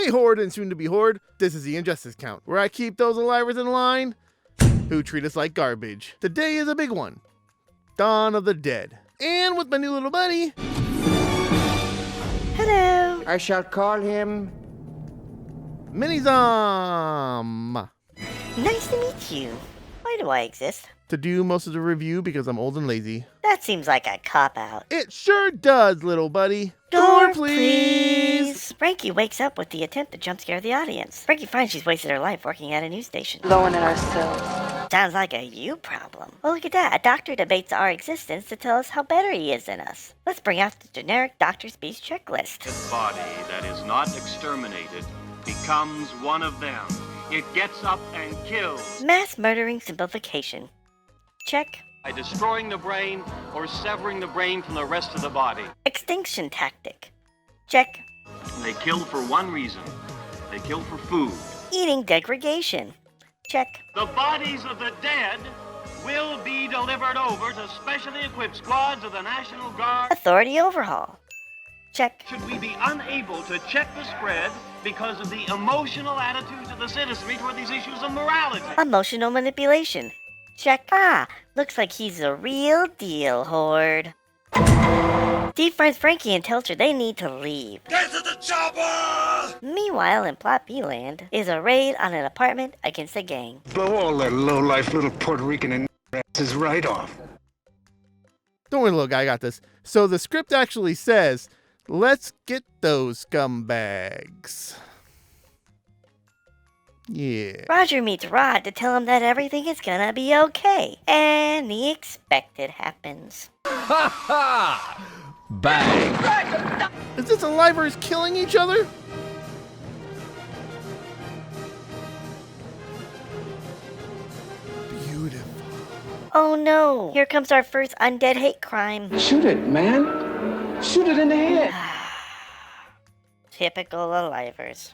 Hey Horde and soon to be Horde, this is the Injustice Count, where I keep those alivers in line who treat us like garbage. Today is a big one, Dawn of the Dead. And with my new little buddy... Hello! I shall call him... Mini Zom! Nice to meet you. Why do I exist? To do most of the review because I'm old and lazy. That seems like a cop-out. It sure does, little buddy. Door, please! Frankie wakes up with the attempt to jump scare the audience. Frankie finds she's wasted her life working at a news station. Blowing at ourselves. Sounds like a you problem. Oh, look at that. A doctor debates our existence to tell us how better he is than us. Let's bring out the generic doctor speech checklist. The body that is not exterminated becomes one of them. It gets up and kills. Mass murdering simplification. Check. By destroying the brain or severing the brain from the rest of the body. Extinction tactic. Check. They kill for one reason. They kill for food. Eating degradation. Check. The bodies of the dead will be delivered over to specially equipped squads of the National Guard. Authority overhaul. Check. Should we be unable to check the spread because of the emotional attitudes of the citizenry toward these issues of morality? Emotional manipulation. Check. Ah, looks like he's the real deal, Horde. Steve finds Frankie and tells her they need to leave. Get to the chopper! Meanwhile, in Plot B land, is a raid on an apartment against a gang. Blow all that low-life little Puerto Rican and asses right off. Don't worry, little guy, I got this. So the script actually says, let's get those scumbags. Yeah. Roger meets Rod to tell him that everything is gonna be okay. And the expected happens. Ha ha! Bang! Is this alivers killing each other? Beautiful. Oh no, here comes our first undead hate crime. Shoot it, man. Shoot it in the head. Typical alivers.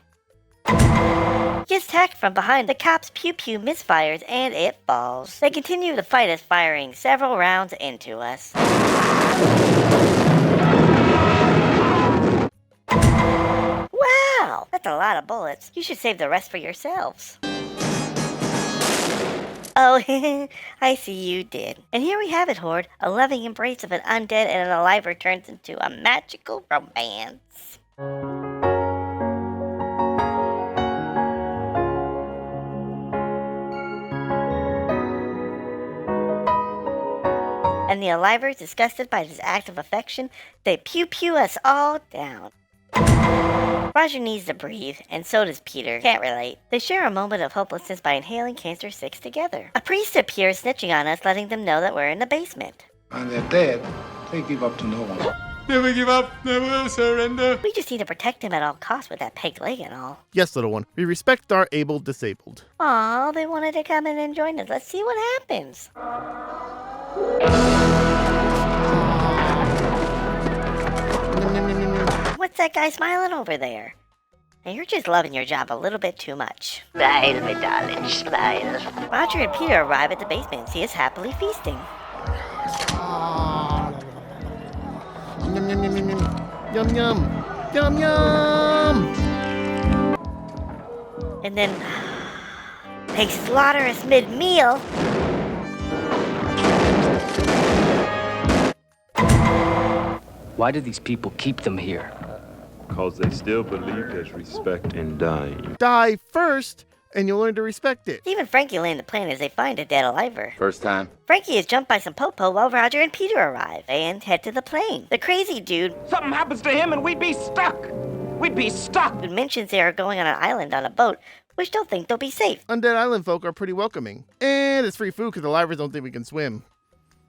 Gets attacked from behind. The cops' pew-pew misfires and it falls. They continue to fight us, firing several rounds into us. Wow, that's a lot of bullets. You should save the rest for yourselves. Oh, I see you did. And here we have it, Horde. A loving embrace of an undead and an aliver turns into a magical romance. And the alivers, disgusted by this act of affection, they pew-pew us all down. Roger needs to breathe, and so does Peter. Can't relate. They share a moment of hopelessness by inhaling Cancer 6 together. A priest appears snitching on us, letting them know that we're in the basement. When they're dead, they give up to no one. Never give up, never surrender. We just need to protect him at all costs with that peg leg and all. Yes, little one. We respect our able disabled. Aw, they wanted to come in and join us. Let's see what happens. What's that guy smiling over there? Now you're just loving your job a little bit too much. Smile, my darling, smile. Roger and Peter arrive at the basement and see us happily feasting. Yum, yum, yum, yum, yum. Yum, yum. Yum, yum. And then they slaughter us mid-meal. Why do these people keep them here? Because they still believe there's respect in dying. Die first, and you'll learn to respect it. Steve and Frankie land the plane as they find a dead aliver. First time. Frankie is jumped by some popo while Roger and Peter arrive and head to the plane. The crazy dude Something happens to him and we'd be stuck. We'd be stuck. who mentions they are going on an island on a boat, which don't think they'll be safe. Undead Island folk are pretty welcoming. And it's free food because the alivers don't think we can swim.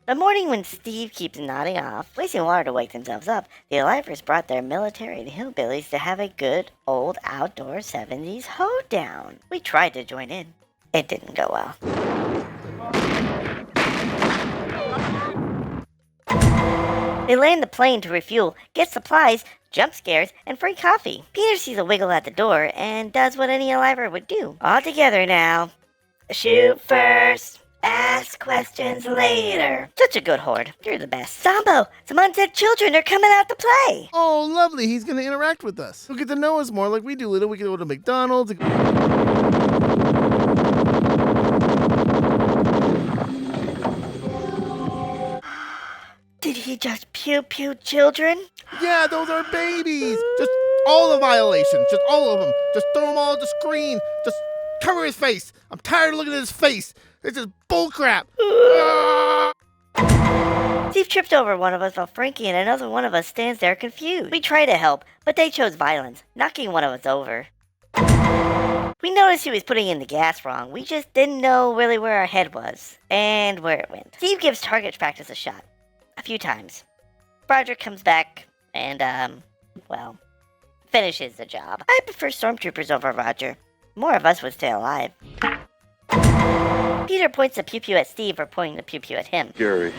The morning when Steve keeps nodding off, wasting water to wake themselves up, the alivers brought their military and hillbillies to have a good old outdoor 70s hoedown. We tried to join in. It didn't go well. They land the plane to refuel, get supplies, jump scares, and free coffee. Peter sees a wiggle at the door and does what any aliver would do. All together now. Shoot first. Ask questions later. Such a good horde. You're the best. Zombo, some undead children are coming out to play. Oh, lovely. He's going to interact with us. He'll get to know us more like we do, Little. We can go to McDonald's. Did he just pew children? Yeah, those are babies. Just all the violations. Just all of them. Just throw them all at the screen. Just cover his face. I'm tired of looking at his face. This is bullcrap. Steve tripped over one of us while Frankie and another one of us stands there confused. We try to help, but they chose violence, knocking one of us over. We noticed he was putting in the gas wrong. We just didn't know really where our head was and where it went. Steve gives target practice a shot. A few times. Roger comes back and, well, finishes the job. I prefer stormtroopers over Roger. More of us would stay alive. Peter points the pew-pew at Steve for pointing the pew-pew at him. Scary,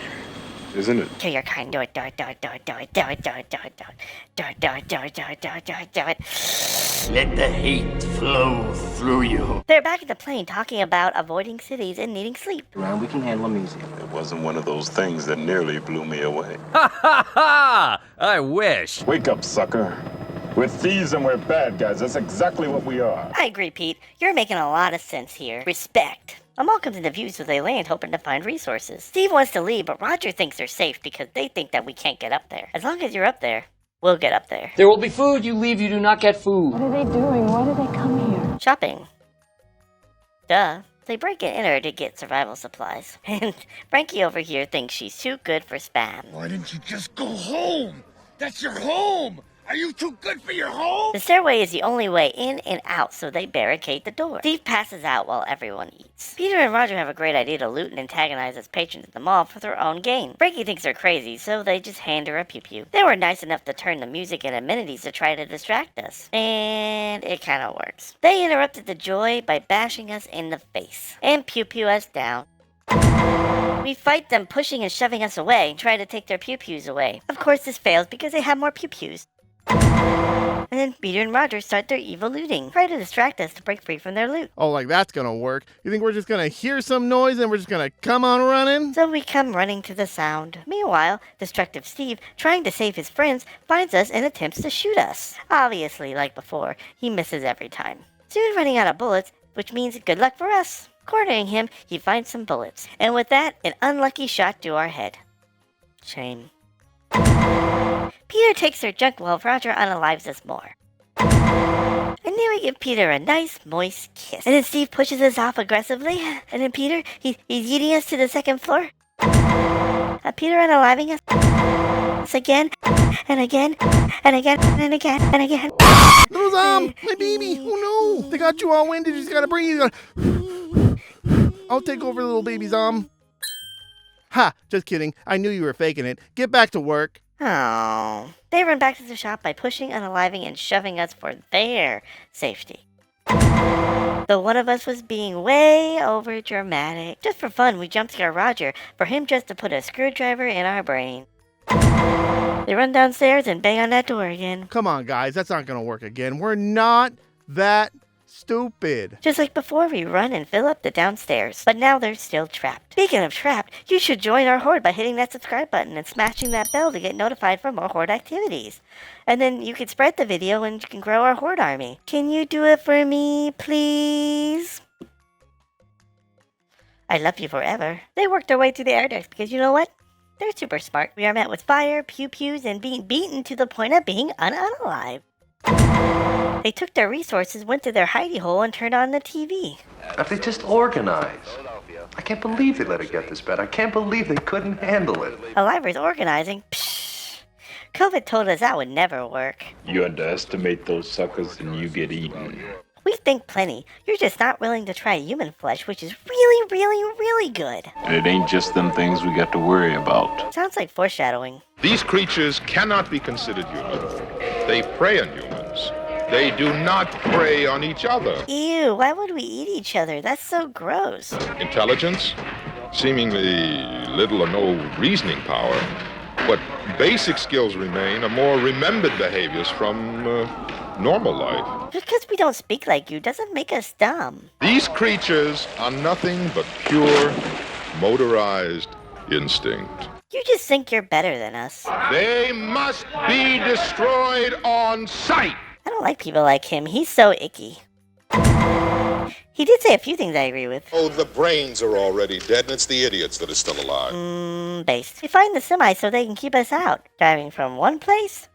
isn't it? Kill your kind. Do it, do it, do it, do it, do it, do it, do it, do it, do it, do it, do it, do it, do it, do it, do it, do it. Let the hate flow through you. They're back at the plane talking about avoiding cities and needing sleep. Around, we can handle them easy. It wasn't one of those things that nearly blew me away. Ha ha ha! I wish. Wake up, sucker. We're thieves and we're bad guys. That's exactly what we are. I agree, Pete. You're making a lot of sense here. Respect. Amal comes into view so they land hoping to find resources. Steve wants to leave, but Roger thinks they're safe because they think that we can't get up there. As long as you're up there, we'll get up there. There will be food. You leave, you do not get food. What are they doing? Why did they come here? Shopping. Duh. They break and enter to get survival supplies. And Frankie over here thinks she's too good for spam. Why didn't you just go home? That's your home. Are you too good for your home? The stairway is the only way in and out, so they barricade the door. Steve passes out while everyone eats. Peter and Roger have a great idea to loot and antagonize as patrons at the mall for their own gain. Frankie thinks they're crazy, so they just hand her a pew-pew. They were nice enough to turn the music and amenities to try to distract us. And it kinda works. They interrupted the joy by bashing us in the face. And pew-pew us down. We fight them, pushing and shoving us away, and try to take their pew-pews away. Of course this fails because they have more pew-pews. And then Peter and Roger start their evil looting, try to distract us to break free from their loot. Oh, like that's gonna work. You think we're just gonna hear some noise and we're just gonna come on running? So we come running to the sound. Meanwhile, destructive Steve, trying to save his friends, finds us and attempts to shoot us. Obviously, like before, he misses every time. Soon running out of bullets, which means good luck for us. Cornering him, he finds some bullets. And with that, an unlucky shot to our head. Shame. Peter takes their junk while Roger unalives us more. And then we give Peter a nice, moist kiss. And then Steve pushes us off aggressively. And then Peter, he's yeeting us to the second floor. Peter unaliving us again, and again, and again, and again, and again. Little Zom, my baby. Oh no, they got you all winded. You just gotta breathe. I'll take over, little baby Zom. Ha, just kidding. I knew you were faking it. Get back to work. Oh. They run back to the shop by pushing, unaliving, and shoving us for their safety. Though one of us was being way over dramatic. Just for fun, we jump scare Roger for him just to put a screwdriver in our brain. They run downstairs and bang on that door again. Come on, guys. That's not gonna work again. We're not that stupid. Just like before, we run and fill up the downstairs. But now they're still trapped. Speaking of trapped, you should join our Horde by hitting that subscribe button and smashing that bell to get notified for more Horde activities. And then you can spread the video and you can grow our Horde army. Can you do it for me, please? I love you forever. They worked their way through the air ducts because you know what? They're super smart. We are met with fire, pew-pews, and being beaten to the point of being unalive. They took their resources, went to their hidey hole, and turned on the TV. If they just organize. I can't believe they let it get this bad. I can't believe they couldn't handle it. Alivers organizing? Psh. COVID told us that would never work. You underestimate those suckers and you get eaten. We think plenty. You're just not willing to try human flesh, which is really, really, really good. And it ain't just them things we got to worry about. Sounds like foreshadowing. These creatures cannot be considered human. They prey on humans. They do not prey on each other. Ew, why would we eat each other? That's so gross. Intelligence, seemingly little or no reasoning power, but basic skills remain are more remembered behaviors from normal life. Because we don't speak like you doesn't make us dumb. These creatures are nothing but pure motorized instinct. You just think you're better than us. They must be destroyed on sight. I don't like people like him. He's so icky. He did say a few things I agree with. Oh, the brains are already dead, and it's the idiots that are still alive. Based. We find the semi so they can keep us out, driving from one place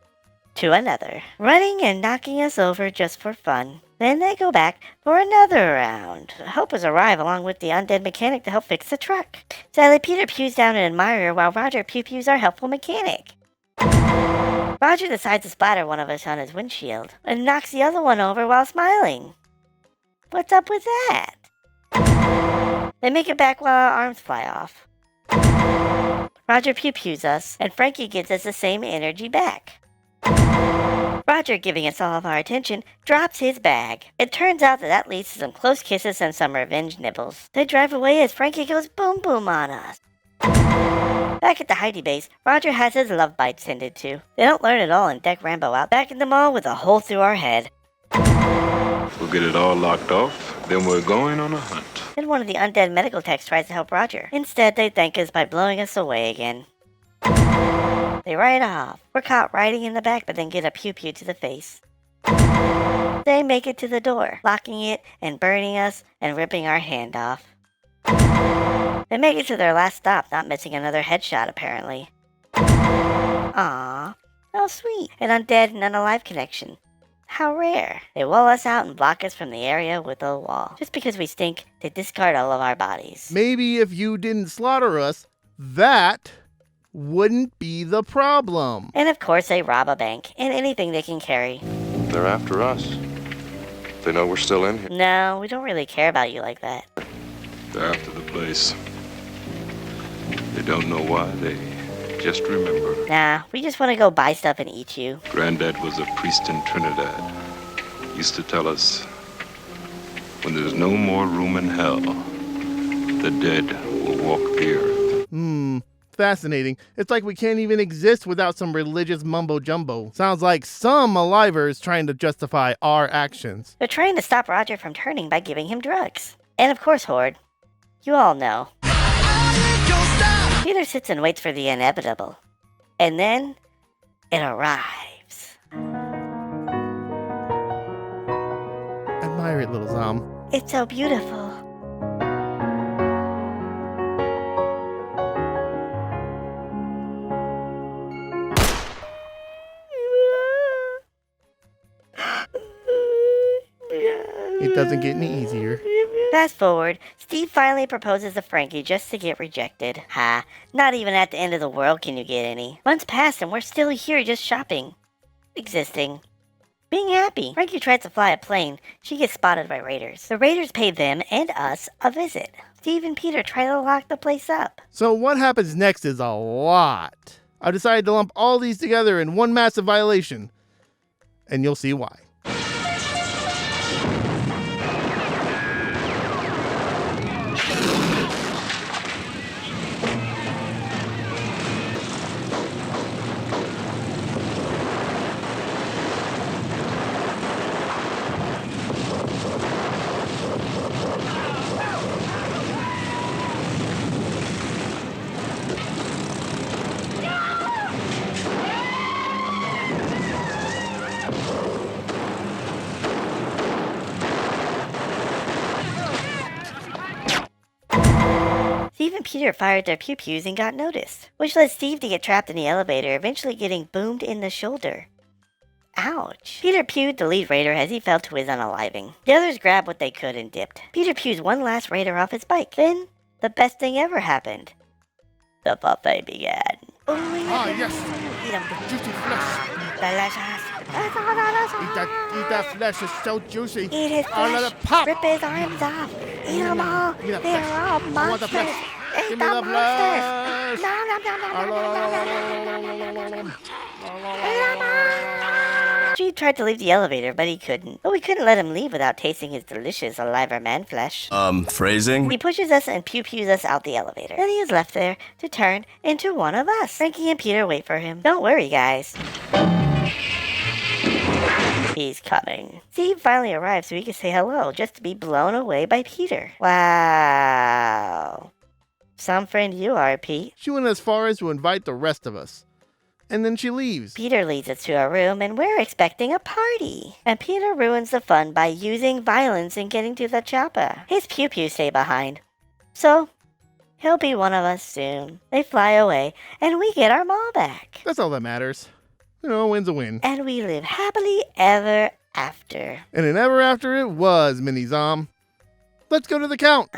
to another, running and knocking us over just for fun. Then they go back for another round. Helpers arrive along with the undead mechanic to help fix the truck. Sadly, Peter pews down an admirer while Roger pews our helpful mechanic. Roger decides to splatter one of us on his windshield and knocks the other one over while smiling. What's up with that? They make it back while our arms fly off. Roger pews us, and Frankie gives us the same energy back. Roger, giving us all of our attention, drops his bag. It turns out that leads to some close kisses and some revenge nibbles. They drive away as Frankie goes boom boom on us. Back at the Heidi base, Roger has his love bites tended to. They don't learn it all and deck Rambo out back in the mall with a hole through our head. We'll get it all locked off, then we're going on a hunt. Then one of the undead medical techs tries to help Roger. Instead, they thank us by blowing us away again. They ride off. We're caught riding in the back, but then get a pew to the face. They make it to the door, locking it and burning us and ripping our hand off. They make it to their last stop, not missing another headshot apparently. Aww, how sweet. An undead and unalive connection. How rare. They wall us out and block us from the area with a wall. Just because we stink, they discard all of our bodies. Maybe if you didn't slaughter us, that wouldn't be the problem. And of course they rob a bank and anything they can carry. They're after us. They know we're still in here. No, we don't really care about you like that. They're after the place. They don't know why, they just remember. Nah, we just want to go buy stuff and eat you. Granddad was a priest in Trinidad. Used to tell us, when there's no more room in hell, the dead will walk the earth. Fascinating. It's like we can't even exist without some religious mumbo-jumbo. Sounds like some alivers trying to justify our actions. They're trying to stop Roger from turning by giving him drugs. And of course, Horde. You all know. Peter sits and waits for the inevitable. And then, it arrives. Admire it, little Zom. It's so beautiful. It doesn't get any easier. Fast forward, Steve finally proposes to Frankie just to get rejected. Ha, not even at the end of the world can you get any. Months pass and we're still here just shopping. Existing. Being happy. Frankie tries to fly a plane. She gets spotted by raiders. The raiders pay them and us a visit. Steve and Peter try to lock the place up. So what happens next is a lot. I decided to lump all these together in one massive violation. And you'll see why. Steve and Peter fired their pew-pews and got noticed, which led Steve to get trapped in the elevator, eventually getting boomed in the shoulder. Ouch. Peter pewed the lead raider as he fell to his unaliving. The others grabbed what they could and dipped. Peter pews one last raider off his bike. Then, the best thing ever happened. The buffet began. Yes. Juicy flesh. Delicious. Eat that flesh. It's so juicy. Eat his I'll let flesh. it pop. Rip his arms off. Eat them all. Give me that They're flesh. all I want the monsters. flesh. Eat Give the me the monsters. flesh. Nom, nom, nom, nom, nom, nom, nom, nom, nom. Steve tried to leave the elevator, but he couldn't. But we couldn't let him leave without tasting his delicious aliver man flesh. Phrasing? He pushes us and pew-pews us out the elevator. Then he is left there to turn into one of us. Frankie and Peter wait for him. Don't worry, guys. He's coming. Steve finally arrives so he can say hello, just to be blown away by Peter. Wow. Some friend you are, Pete. She went as far as to invite the rest of us. And then she leaves. Peter leads us to a room and we're expecting a party. And Peter ruins the fun by using violence and getting to the chopper. His pew-pew stay behind. So, he'll be one of us soon. They fly away and we get our mall back. That's all that matters. You know, a win's a win. And we live happily ever after. And an ever after it was, Mini Zom. Let's go to the count.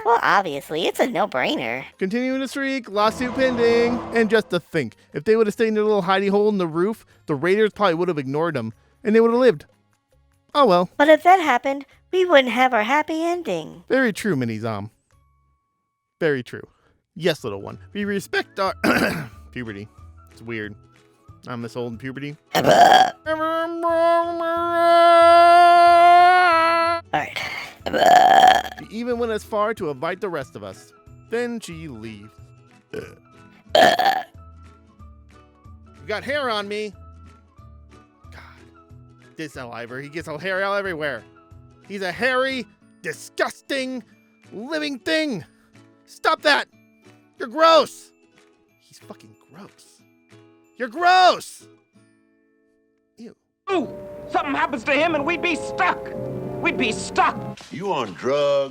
Well, obviously, it's a no-brainer. Continuing the streak, lawsuit pending. And just to think, if they would have stayed in their little hidey hole in the roof, the raiders probably would have ignored them, and they would have lived. Oh well. But if that happened, we wouldn't have our happy ending. Very true, Mini Zom. Very true. Yes, little one. We respect our puberty. It's weird. I'm this old in puberty. Alright. She even went as far to invite the rest of us. Then she leaves. You got hair on me. God. This Oliver, he gets hair out everywhere. He's a hairy, disgusting, living thing. Stop that. You're gross. He's fucking gross. You're gross. Ew. Ooh, something happens to him and we'd be stuck. We'd be stuck. You on drugs?